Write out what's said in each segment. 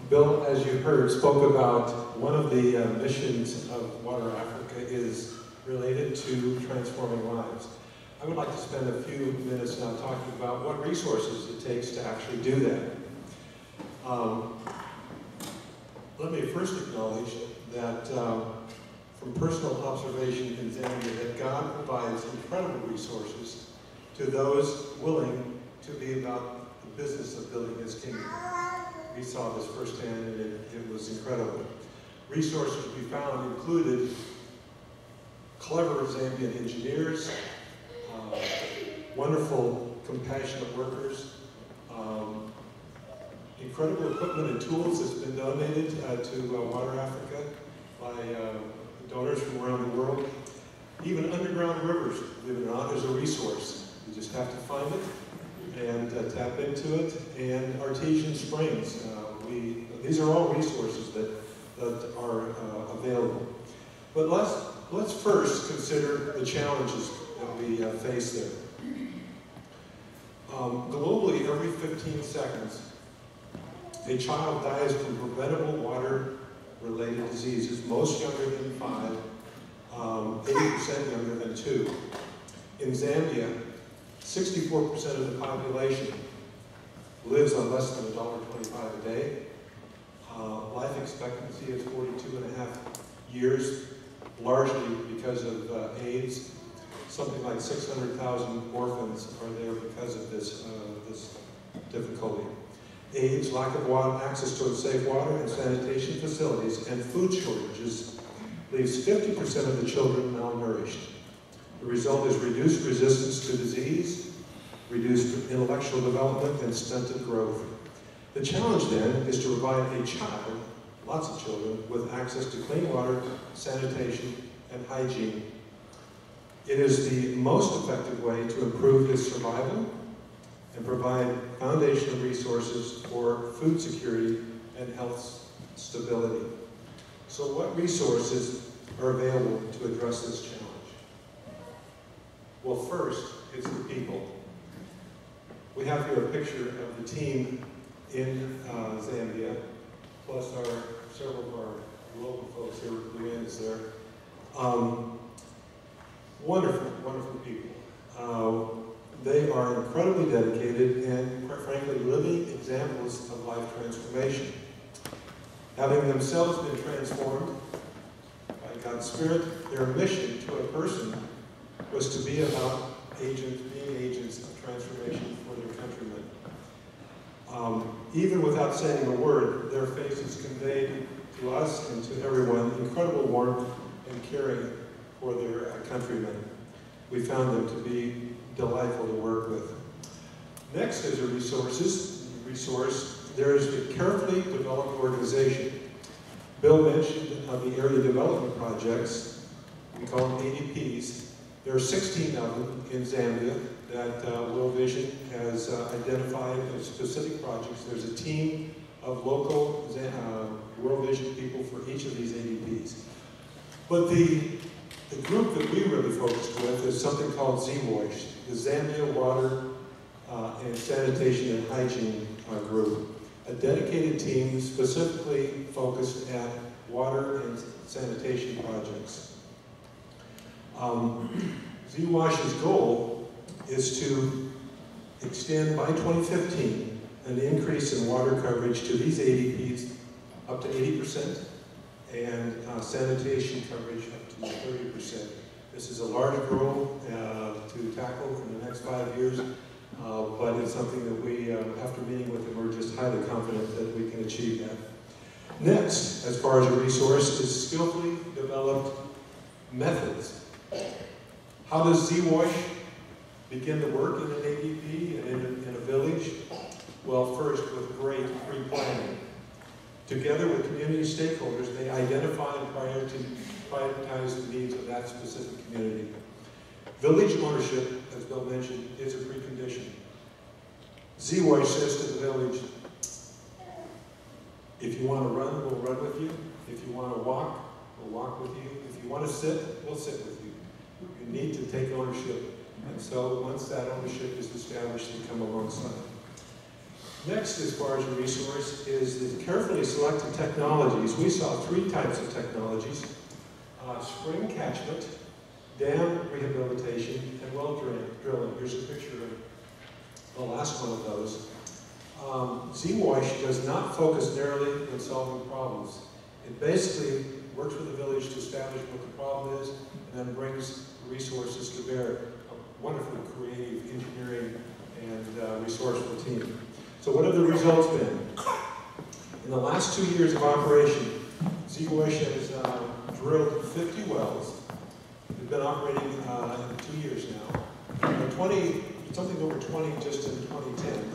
Bill, as you heard, spoke about one of the missions of WaterAfrica is related to transforming lives. I would like to spend a few minutes now talking about what resources it takes to actually do that. Let me first acknowledge that from personal observation in Zambia, that God provides incredible resources to those willing to be about the business of building His kingdom. We saw this firsthand, and it was incredible. Resources we found included clever Zambian engineers, wonderful, compassionate workers, incredible equipment and tools that's been donated to WaterAfrica by donors from around the world. Even underground rivers, believe it or not, is a resource. You just have to find it and tap into it. And artesian springs. These are all resources that are available. But let's first consider the challenges that we face there. Globally, every 15 seconds, a child dies from preventable water-related diseases, most younger than 5, 80% younger than 2. In Zambia, 64% of the population lives on less than $1.25 a day. Life expectancy is 42.5 years, largely because of AIDS. Something like 600,000 orphans are there because of this difficulty. AIDS, lack of water, access to safe water and sanitation facilities, and food shortages leaves 50% of the children malnourished. The result is reduced resistance to disease, reduced intellectual development, and stunted growth. The challenge then is to provide a child, lots of children, with access to clean water, sanitation, and hygiene. It is the most effective way to improve his survival and provide foundational resources for food security and health stability. So what resources are available to address this challenge? Well, first, it's the people. We have here a picture of the team in Zambia, plus several of our local folks here. Luann is there. Wonderful, wonderful people. They are incredibly dedicated and, quite frankly, living examples of life transformation. Having themselves been transformed by God's Spirit, their mission to a person was to be about being agents of transformation for their countrymen. Even without saying a word, their faces conveyed to us and to everyone incredible warmth and caring for their countrymen. We found them to be delightful to work with. Next is a resource. There is the carefully developed organization. Bill mentioned the area development projects. We call them ADPs. There are 16 of them in Zambia that World Vision has identified as specific projects. There's a team of local World Vision people for each of these ADPs. But the group that we really focused with is something called ZWASH, the Zambia Water and Sanitation and Hygiene Group, a dedicated team specifically focused at water and sanitation projects. ZWASH's goal is to extend by 2015 an increase in water coverage to these ADPs up to 80%, and sanitation coverage up to 30%. This is a large goal to tackle in the next 5 years, but it's something that we, after meeting with them, we're just highly confident that we can achieve that. Next, as far as a resource, is skillfully developed methods. How does ZWASH begin to work in an ADP and in a village? Well, first, with great pre-planning. Together with community stakeholders, they identify and prioritize the needs of that specific community. Village ownership, as Bill mentioned, is a precondition. ZWASH says to the village, if you want to run, we'll run with you. If you want to walk, we'll walk with you. If you want to sit, we'll sit with you. You need to take ownership. And so once that ownership is established, you come alongside. Next, as far as a resource, is the carefully selected technologies. We saw 3 types of technologies: spring catchment, dam rehabilitation, and well drilling. Here's a picture of the last one of those. Z-Wash does not focus narrowly on solving problems. It basically works with the village to establish what the problem is, and then brings resources to bear. A wonderfully creative engineering and resourceful team. So what have the results been? In the last 2 years of operation, Z-Wash has drilled 50 wells. They've been operating 2 years now. Something over 20 just in 2010.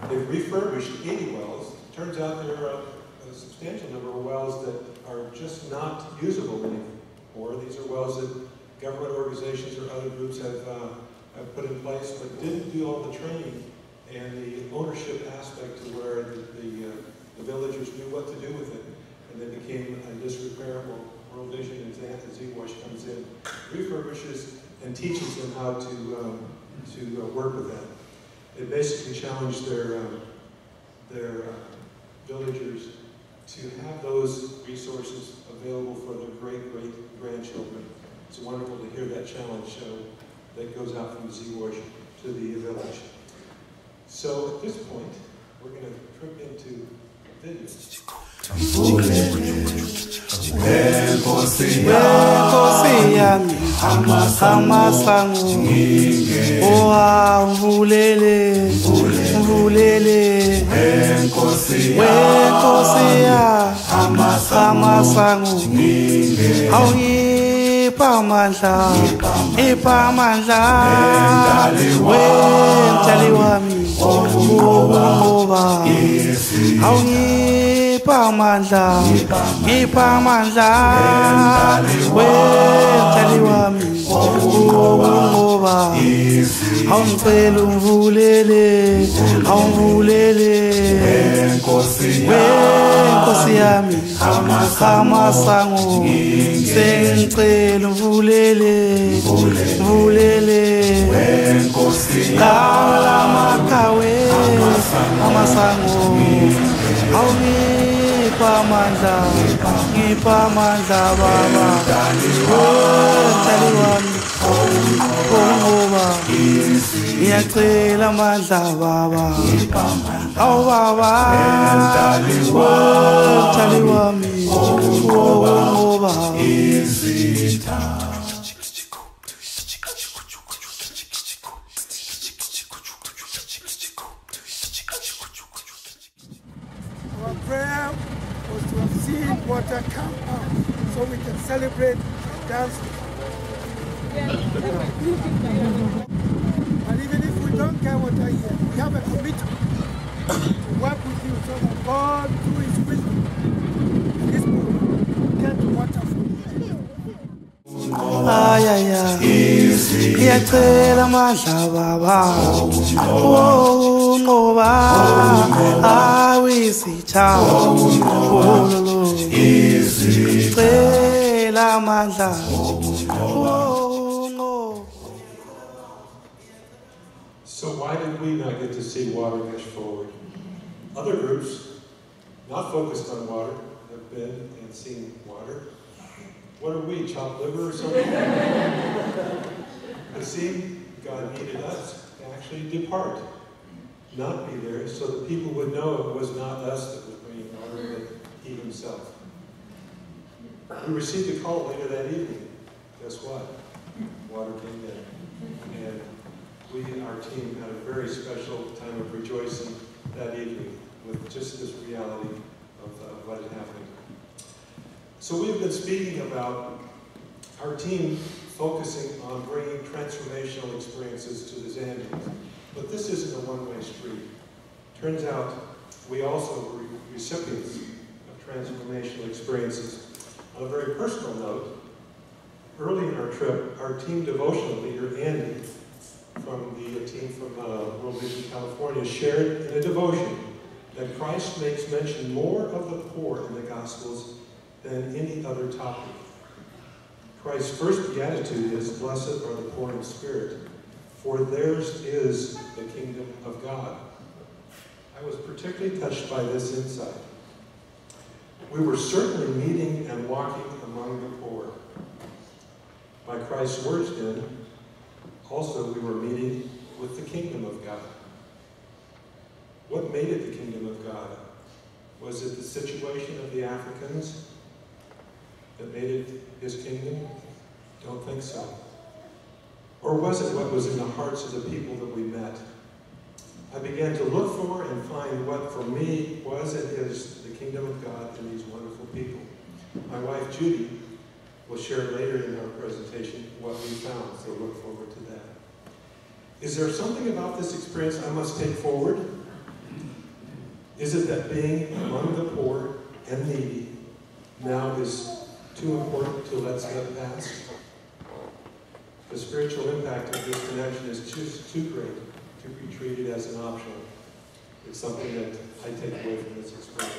They've refurbished 80 wells. Turns out there are a substantial number of wells that are just not usable anymore. These are wells that government organizations or other groups have put in place, but didn't do all the training and the ownership aspect to where the villagers knew what to do with it, and they became in disrepair. Well, World Vision and Z-Wash comes in, refurbishes, and teaches them how to work with that. They basically challenge their villagers to have those resources available for their great-great-grandchildren. It's wonderful to hear that challenge that goes out from Z-Wash to the village. So at this point, we're going to trip into video. Ipamandla, wentali wami, ngoba, ipamandla, wentali wami, ngoba, awungicela ungivulele, wenkosi yami, amasango, sengicela ungivulele, la makawe, amasango, ngipamandla baba, wentali wami, ngoba, ngiyacela amandla baba, awu baba, wentali wami, ngoba, Our prayer was to have seen water come out so we can celebrate dance. And even if we don't get water here, we have a commitment to work with you so that God, through His wisdom, and His power, get water for you. ngiyacela amandla baba, ngoba awisitha, ngicela amandla, So why did we not get to see water gush forward? Other groups, not focused on water, have been and seen water. What are we, chopped liver or something? But see, God needed us to actually depart, not be there, so that people would know it was not us that was bringing water, but He Himself. We received a call later that evening. Guess what? Water came in. And we, our team, had a very special time of rejoicing that evening with just this reality of what had happened. So we've been speaking about our team focusing on bringing transformational experiences to the Zambians. But this isn't a one-way street. Turns out we also were recipients of transformational experiences. On a very personal note, early in our trip, our team devotional leader, Andy, from the team from World Vision, California, shared in a devotion that Christ makes mention more of the poor in the Gospels than any other topic. Christ's first beatitude is, "Blessed are the poor in spirit, for theirs is the kingdom of God." I was particularly touched by this insight. We were certainly meeting and walking among the poor. By Christ's words then, also we were meeting with the kingdom of God. What made it the kingdom of God? Was it the situation of the Africans that made it his kingdom? Don't think so. Or was it what was in the hearts of the people that we met? I began to look for and find what for me was and is the kingdom of God in these wonderful people. My wife Judy will share later in our presentation what we found, so look forward to that. Is there something about this experience I must take forward? Is it that being among the poor and needy now is too important to let slip past? The spiritual impact of this connection is just too great to be treated as an optional. It's something that I take away from this experience.